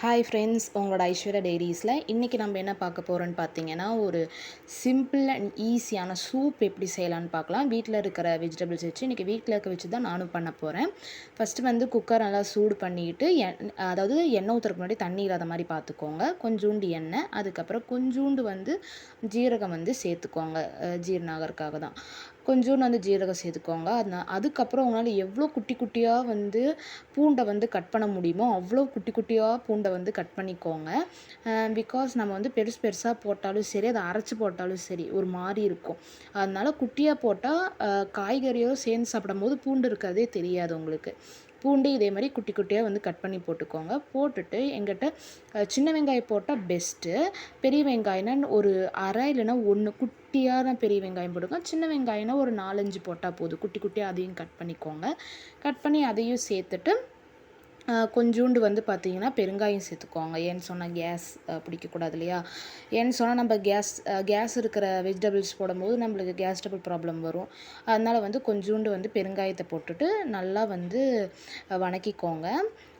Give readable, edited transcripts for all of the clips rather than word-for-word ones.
Hi friends, உங்களோட ஐஸ்வர்யா டைரிஸில் இன்றைக்கி நம்ம என்ன பார்க்க போகிறோன்னு பார்த்தீங்கன்னா, ஒரு சிம்பிள் அண்ட் ஈஸியான சூப் எப்படி செய்யலான்னு பார்க்கலாம். வீட்டில் இருக்கிற வெஜிடபிள்ஸ் வச்சு இன்றைக்கி வீட்டில் இருக்க வச்சு தான் நானும் பண்ண போகிறேன். ஃபஸ்ட்டு வந்து குக்கர் நல்லா சூடு பண்ணிக்கிட்டு அதாவது எண்ணெய் ஊற்றுறதுக்கு முன்னாடி தண்ணி இல்லாத மாதிரி பார்த்துக்கோங்க. கொஞ்சோண்டு எண்ணெய், அதுக்கப்புறம் கொஞ்சோண்டு வந்து ஜீரகம் வந்து சேர்த்துக்கோங்க. ஜீரணம் ஆகிறதுக்காக தான் கொஞ்சோண்டு வந்து ஜீரகம் சேர்த்துக்கோங்க. அதுக்கப்புறம் உங்களால் எவ்வளோ குட்டி குட்டியாக வந்து பூண்டை வந்து கட் பண்ண முடியுமோ அவ்வளோ குட்டி குட்டியாக பூண்டை வந்து கட் பண்ணிக்கோங்க. பிகாஸ் நம்ம வந்து பெருசாக போட்டாலும் சரி, அதை அரைச்சி போட்டாலும் சரி ஒரு மாதிரி இருக்கும். அதனால் குட்டியாக போட்டால் காய்கறியோ சேர்ந்து சாப்பிடும்போது பூண்டு இருக்கிறதே தெரியாது உங்களுக்கு. பூண்டு இதே மாதிரி குட்டி குட்டியாக வந்து கட் பண்ணி போட்டுக்கோங்க. போட்டுட்டு எங்கிட்ட சின்ன வெங்காயம் போட்டால் பெஸ்ட்டு. பெரிய வெங்காயம்னா ஒரு அரை இல்லைன்னா ஒன்று குட்டியான பெரிய வெங்காயம் போட்டுக்கோங்க. சின்ன வெங்காயம்னா ஒரு 4-5 போட்டால் போதும். குட்டி குட்டியாக அதையும் கட் பண்ணிக்கோங்க. கட் பண்ணி அதையும் சேர்த்துட்டு கொஞ்சோண்டு வந்து பார்த்திங்கன்னா பெருங்காயம் சேர்த்துக்கோங்க. ஏன்னு சொன்னால் கேஸ் பிடிக்கக்கூடாது இல்லையா? ஏன்னு சொன்னால் நம்ம கேஸ் இருக்கிற வெஜிடபிள்ஸ் போடும்போது நம்மளுக்கு கேஸ் டபுள் ப்ராப்ளம் வரும். அதனால் வந்து கொஞ்சோண்டு வந்து பெருங்காயத்தை போட்டுட்டு நல்லா வந்து வணக்கிக்கோங்க.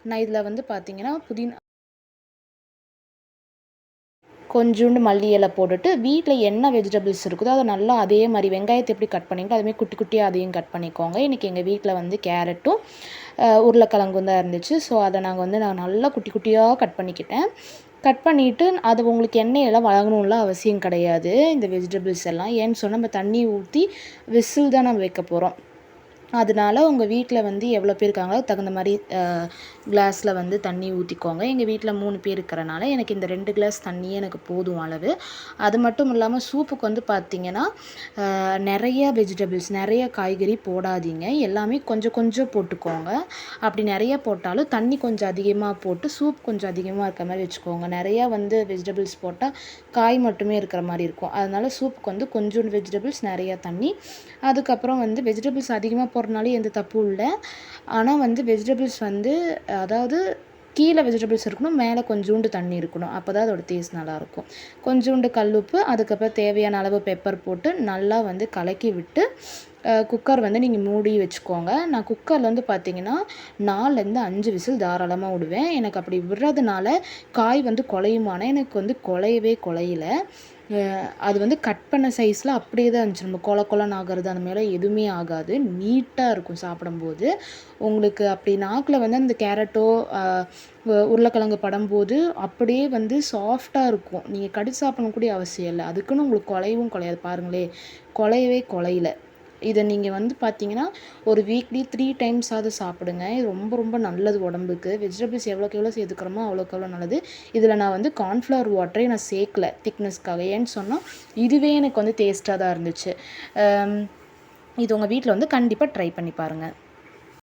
நான் இதில் வந்து பார்த்திங்கன்னா கொஞ்சோண்டு மல்லி இலை போட்டுட்டு வீட்டில் என்ன வெஜிடபிள்ஸ் இருக்குதோ அதை நல்லா அதே மாதிரி வெங்காயத்தை எப்படி கட் பண்ணிங்களோ அதேமாதிரி குட்டி குட்டியாக அதையும் கட் பண்ணிக்கோங்க. இன்றைக்கி எங்கள் வீட்டில் வந்து கேரட்டும் உருளைக்கிழங்கும் தான் இருந்துச்சு. ஸோ அதை நான் நல்லா குட்டி குட்டியாக கட் பண்ணிக்கிட்டேன். கட் பண்ணிவிட்டு அது உங்களுக்கு எண்ணெயெல்லாம் வழங்கணும்லாம் அவசியம் கிடையாது. இந்த வெஜிடபிள்ஸ் எல்லாம் ஏன்னு சொன்னால் நம்ம தண்ணி ஊற்றி விசில் தான் நம்ம வைக்க போகிறோம். அதனால உங்கள் வீட்டில் வந்து எவ்வளோ பேர் இருக்காங்களோ தகுந்த மாதிரி கிளாஸில் வந்து தண்ணி ஊற்றிக்கோங்க. எங்கள் வீட்டில் 3 பேர் இருக்கிறனால எனக்கு இந்த 2 கிளாஸ் தண்ணியே எனக்கு போதும் அளவு. அது மட்டும் இல்லாமல் சூப்புக்கு வந்து பார்த்திங்கன்னா நிறைய வெஜிடபிள்ஸ் நிறைய காய்கறி போடாதீங்க. எல்லாமே கொஞ்சம் கொஞ்சம் போட்டுக்கோங்க. அப்படி நிறைய போட்டாலும் தண்ணி கொஞ்சம் அதிகமாக போட்டு சூப் கொஞ்சம் அதிகமாக இருக்கிற மாதிரி வச்சுக்கோங்க. நிறையா வந்து வெஜிடபிள்ஸ் போட்டால் காய் மட்டுமே இருக்கிற மாதிரி இருக்கும். அதனால் சூப்புக்கு வந்து கொஞ்சோண்டு வெஜிடபிள்ஸ் நிறையா தண்ணி. அதுக்கப்புறம் வந்து வெஜிடபிள்ஸ் அதிகமாக போடுறதுனால எந்த தப்பும் இல்லை. ஆனால் வந்து வெஜிடபிள்ஸ் வந்து அதாவது கீழே வெஜிடபிள்ஸ் இருக்கணும், மேலே கொஞ்சோண்டு தண்ணி இருக்கணும். அப்போ தான் அதோட டேஸ்ட் நல்லாயிருக்கும். கொஞ்சோண்டு கல்லுப்பு, அதுக்கப்புறம் தேவையான அளவு பெப்பர் போட்டு நல்லா வந்து கலக்கி விட்டு குக்கர் வந்து நீங்கள் மூடி வச்சுக்கோங்க. நான் குக்கரில் வந்து பார்த்திங்கன்னா 4-5 விசில் தாராளமாக விடுவேன். எனக்கு அப்படி விடுறதுனால காய் வந்து குலையுமானா எனக்கு வந்து குலையல. அது வந்து கட் பண்ண சைஸில் அப்படியே தான் இருந்துச்சு. நம்ம கொலன்னு ஆகிறது அந்த மாதிரிலாம் எதுவுமே ஆகாது. நீட்டாக இருக்கும் சாப்பிடும்போது. உங்களுக்கு அப்படி நாக்கில் வந்து அந்த கேரட்டோ உருளைக்கிழங்கு படும்போது அப்படியே வந்து சாஃப்டாக இருக்கும். நீங்கள் கடிச்சு சாப்பிடக்கூடிய அவசியம் இல்லை. அதுக்குன்னு உங்களுக்கு குலையாது. பாருங்களேன், குலையல. இதை நீங்கள் வந்து பார்த்தீங்கன்னா ஒரு வீக்லி 3 டைம்ஸாவது சாப்பிடுங்க. இது ரொம்ப ரொம்ப நல்லது உடம்புக்கு. வெஜிடபிள்ஸ் எவ்வளோக்கு எவ்வளோ சேர்த்துக்கிறோமோ அவ்வளோக்கு எவ்வளோ நல்லது. இதில் நான் வந்து கார்ன்ஃப்ளவர் வாட்டரே நான் சேர்க்கல திக்னஸ்க்காக. ஏன்னு சொன்னால் இதுவே எனக்கு வந்து டேஸ்ட்டாக தான் இருந்துச்சு. இது உங்கள் வீட்டில் வந்து கண்டிப்பாக ட்ரை பண்ணி பாருங்கள்.